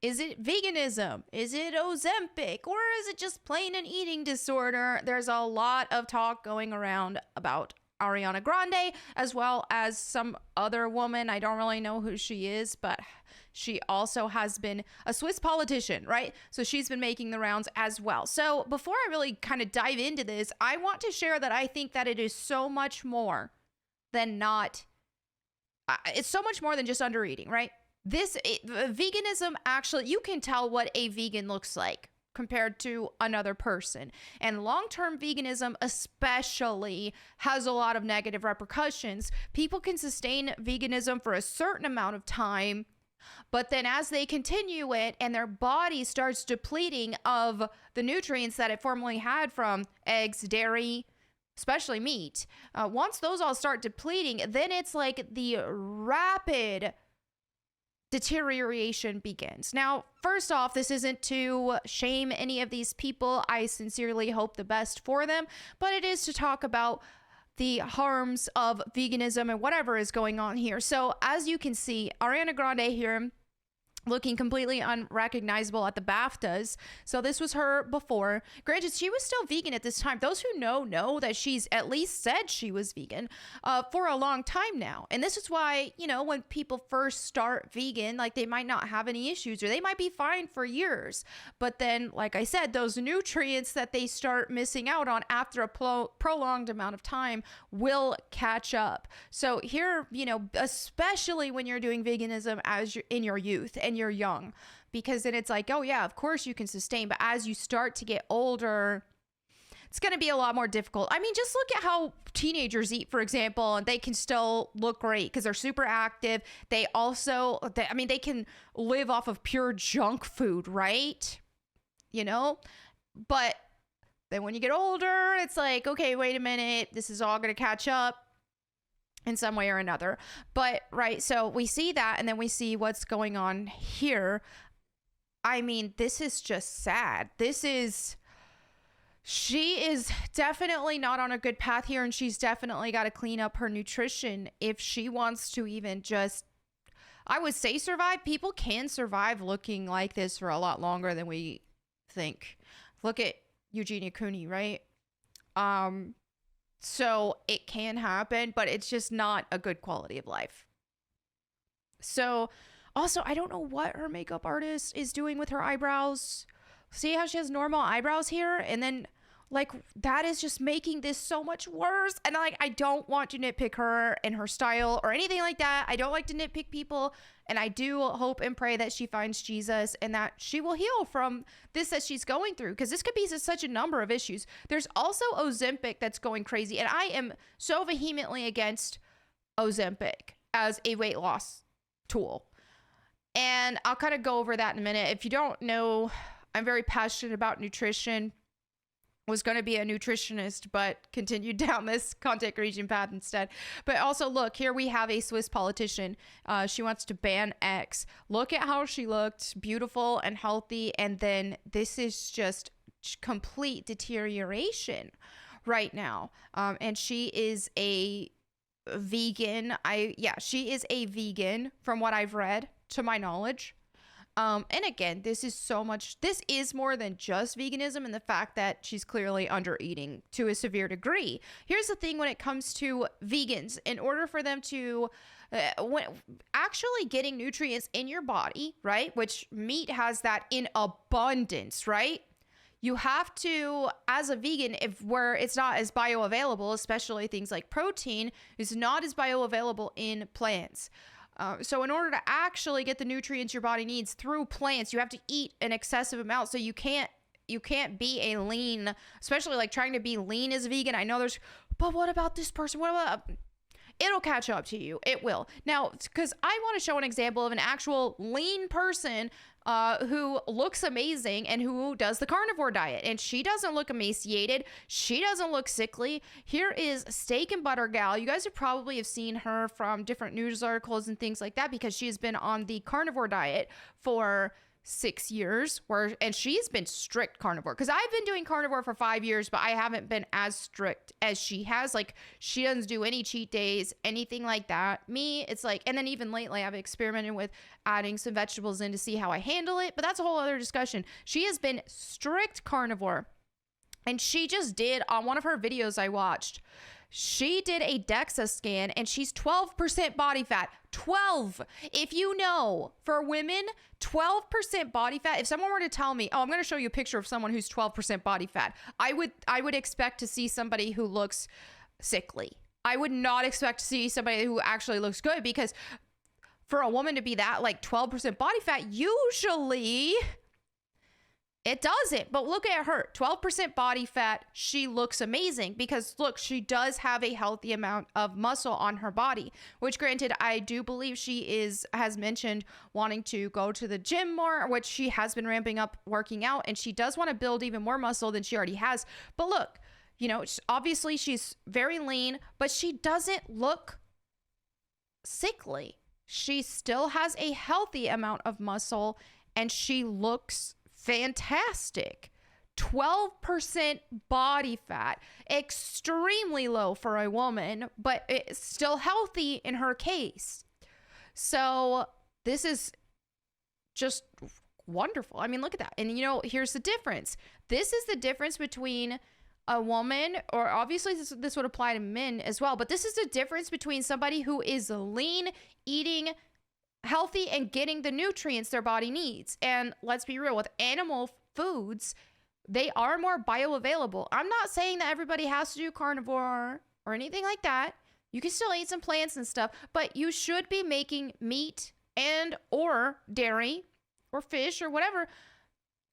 Is it veganism? Is it Ozempic? Or is it just plain an eating disorder? There's a lot of talk going around about Ariana Grande, as well as some other woman. I don't really know who she is, but she also has been a Swiss politician, right? So she's been making the rounds as well. So before I really kind of dive into this, I want to share that I think that it is so much more than it's so much more than just under eating, right? Veganism, actually, you can tell what a vegan looks like compared to another person. And long-term veganism especially has a lot of negative repercussions. People can sustain veganism for a certain amount of time, but then as they continue it and their body starts depleting of the nutrients that it formerly had from eggs, dairy, especially meat, once those all start depleting, then it's like the rapid deterioration begins. Now, first off, this isn't to shame any of these people. I sincerely hope the best for them, but it is to talk about the harms of veganism and whatever is going on here. So as you can see, Ariana Grande here looking completely unrecognizable at the BAFTAs. So this was her before. Granted, she was still vegan at this time. Those who know that she's at least said she was vegan for a long time now. And this is why, when people first start vegan, like they might not have any issues or they might be fine for years. But then, like I said, those nutrients that they start missing out on after a prolonged amount of time will catch up. So here, especially when you're doing veganism as you're in your youth and you're young, because then it's like, oh yeah, of course you can sustain, but as you start to get older, it's going to be a lot more difficult. I mean, just look at how teenagers eat, for example, and they can still look great because they're super active. They also, they can live off of pure junk food, right? But then when you get older, it's like, okay, wait a minute, this is all going to catch up in some way or another. But right, so we see that, and then we see what's going on here. I mean, this is just sad. She is definitely not on a good path here, and she's definitely got to clean up her nutrition if she wants to even just, I would say, survive. People can survive looking like this for a lot longer than we think. Look at Eugenia Cooney, right? So it can happen, but it's just not a good quality of life. So also, I don't know what her makeup artist is doing with her eyebrows. See how she has normal eyebrows here? And then like that is just making this so much worse. And like, I don't want to nitpick her and her style or anything like that. I don't like to nitpick people. And I do hope and pray that she finds Jesus and that she will heal from this that she's going through, because this could be such a number of issues. There's also Ozempic that's going crazy. And I am so vehemently against Ozempic as a weight loss tool. And I'll kind of go over that in a minute. If you don't know, I'm very passionate about nutrition. Was going to be a nutritionist, but continued down this content creation path instead. But also, look, here we have a Swiss politician. She wants to ban X. Look at how she looked, beautiful and healthy. And then this is just complete deterioration right now. And she is a vegan. She is a vegan from what I've read, to my knowledge. And again, this is more than just veganism and the fact that she's clearly under eating to a severe degree. Here's the thing when it comes to vegans, in order for them to actually getting nutrients in your body, right? Which meat has that in abundance, right? You have to, as a vegan, where it's not as bioavailable, especially things like protein, is not as bioavailable in plants. So in order to actually get the nutrients your body needs through plants, you have to eat an excessive amount. So you can't be a lean, especially like trying to be lean as a vegan. I know but what about this person? It'll catch up to you. It will. Now, because I want to show an example of an actual lean person who looks amazing and who does the carnivore diet. And she doesn't look emaciated. She doesn't look sickly. Here is Steak and Butter Gal. You guys have probably seen her from different news articles and things like that because she has been on the carnivore diet for 6 years and she's been strict carnivore, because I've been doing carnivore for 5 years, but I haven't been as strict as she has. Like, she doesn't do any cheat days, anything like that. Me, it's like, and then even lately I've experimented with adding some vegetables in to see how I handle it, but that's a whole other discussion. She has been strict carnivore, and she just did, on one of her videos I watched, she did a DEXA scan and she's 12% body fat. 12. If you know, for women, 12% body fat. If someone were to tell me, oh, I'm going to show you a picture of someone who's 12% body fat, I would expect to see somebody who looks sickly. I would not expect to see somebody who actually looks good, because for a woman to be that like 12% body fat, usually it doesn't. But look at her, 12% body fat. She looks amazing because look, she does have a healthy amount of muscle on her body, which granted, I do believe she has mentioned wanting to go to the gym more, which she has been ramping up working out, and she does want to build even more muscle than she already has. But look, you know, obviously she's very lean, but she doesn't look sickly. She still has a healthy amount of muscle and she looks fantastic. 12% body fat, extremely low for a woman, but it's still healthy in her case. So this is just wonderful. I mean, look at that. And you know, here's the difference. This is the difference between a woman, or obviously this would apply to men as well, but this is the difference between somebody who is lean, eating healthy, and getting the nutrients their body needs. And let's be real, with animal foods, they are more bioavailable. I'm not saying that everybody has to do carnivore or anything like that. You can still eat some plants and stuff, but you should be making meat and or dairy or fish or whatever.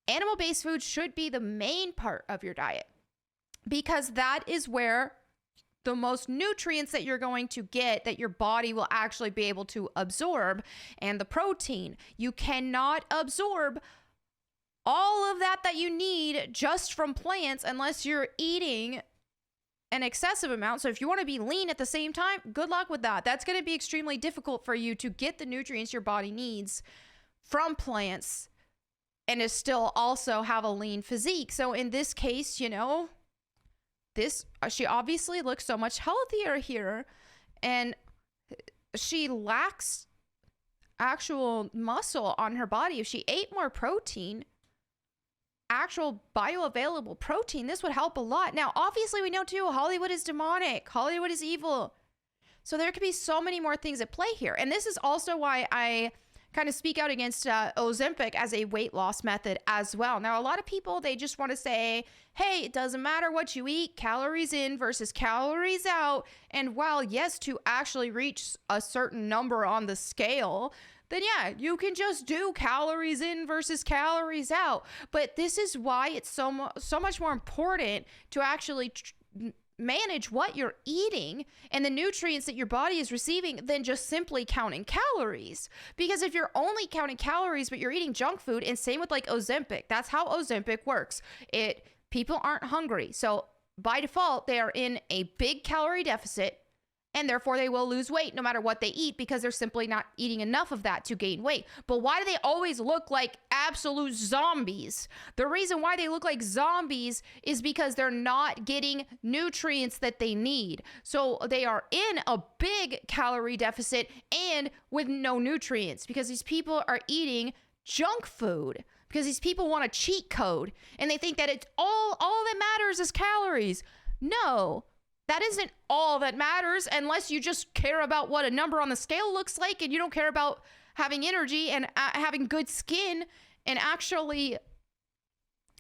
Animal-based food should be the main part of your diet, because that is where the most nutrients that you're going to get, that your body will actually be able to absorb, and the protein. You cannot absorb all of that you need just from plants unless you're eating an excessive amount. So if you want to be lean at the same time, good luck with that. That's going to be extremely difficult for you to get the nutrients your body needs from plants and to still also have a lean physique. So in this case, you know, she obviously looks so much healthier here, and she lacks actual muscle on her body. If she ate more protein, actual bioavailable protein, this would help a lot. Now, obviously we know too, Hollywood is demonic. Hollywood is evil. So there could be so many more things at play here. And this is also why I kind of speak out against Ozempic as a weight loss method as well. Now, a lot of people, they just want to say, hey, it doesn't matter what you eat, calories in versus calories out. And while, yes, to actually reach a certain number on the scale, then yeah, you can just do calories in versus calories out. But this is why it's so much more important to actually manage what you're eating and the nutrients that your body is receiving than just simply counting calories. Because if you're only counting calories but you're eating junk food, and same with like Ozempic, that's how Ozempic works. People aren't hungry, so by default they are in a big calorie deficit, and therefore they will lose weight no matter what they eat, because they're simply not eating enough of that to gain weight. But why do they always look like absolute zombies? The reason why they look like zombies is because they're not getting nutrients that they need. So they are in a big calorie deficit and with no nutrients, because these people are eating junk food, because these people want a cheat code and they think that it's all that matters is calories. No. That isn't all that matters, unless you just care about what a number on the scale looks like and you don't care about having energy and having good skin and actually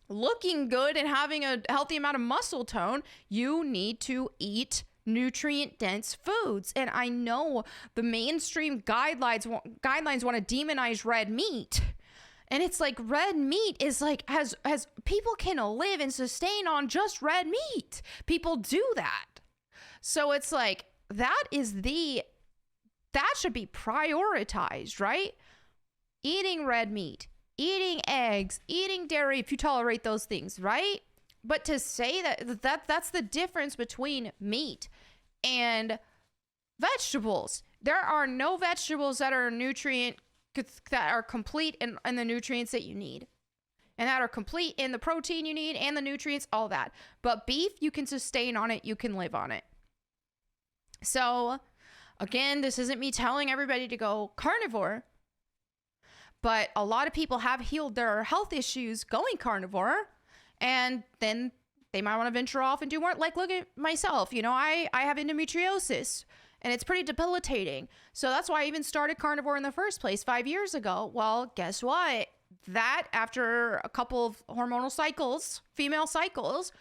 looking good and having a healthy amount of muscle tone. You need to eat nutrient-dense foods. And I know the mainstream guidelines want to demonize red meat. And it's like, red meat is like, has people can live and sustain on just red meat. People do that. So it's like, that should be prioritized, right? Eating red meat, eating eggs, eating dairy, if you tolerate those things, right? But to say that's the difference between meat and vegetables. There are no vegetables that are nutrient that are complete in the nutrients that you need, and that are complete in the protein you need and the nutrients, all that. But beef, you can sustain on it, you can live on it. So again, this isn't me telling everybody to go carnivore, but a lot of people have healed their health issues going carnivore, and then they might want to venture off and do more. Like, look at myself. You know, I have endometriosis, and it's pretty debilitating. So that's why I even started carnivore in the first place 5 years ago. Well, guess what? That after a couple of hormonal cycles, female cycles,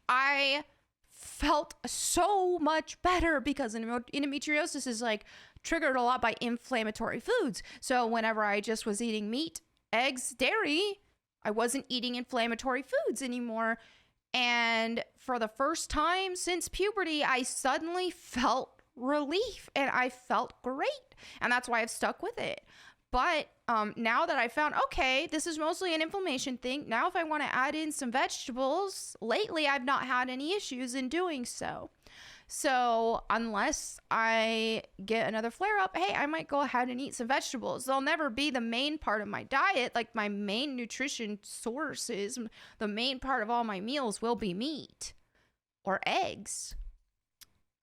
I felt so much better, because endometriosis is like triggered a lot by inflammatory foods. So whenever I just was eating meat, eggs, dairy, I wasn't eating inflammatory foods anymore. And for the first time since puberty, I suddenly felt relief and I felt great. And that's why I've stuck with it. But now that I found, okay, this is mostly an inflammation thing. Now, if I want to add in some vegetables, lately I've not had any issues in doing so. So unless I get another flare up, hey, I might go ahead and eat some vegetables. They'll never be the main part of my diet. Like, my main nutrition sources, the main part of all my meals will be meat or eggs.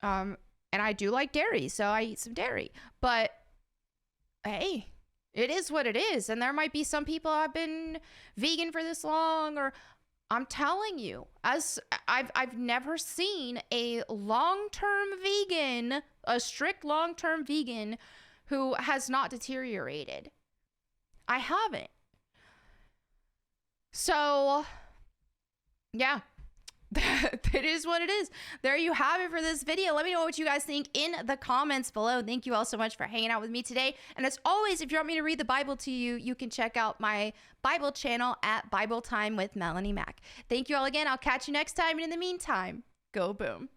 And I do like dairy, so I eat some dairy. But hey, it is what it is. And there might be some people have been vegan for this long, or I'm telling you, as I've never seen a long-term vegan, a strict long-term vegan who has not deteriorated. I haven't. So, yeah. That is what it is. There you have it for this video. Let me know what you guys think in the comments below. Thank you all so much for hanging out with me today. And as always, if you want me to read the Bible to you, you can check out my Bible channel at Bible Time with Melanie Mack. Thank you all again. I'll catch you next time. And in the meantime, go boom.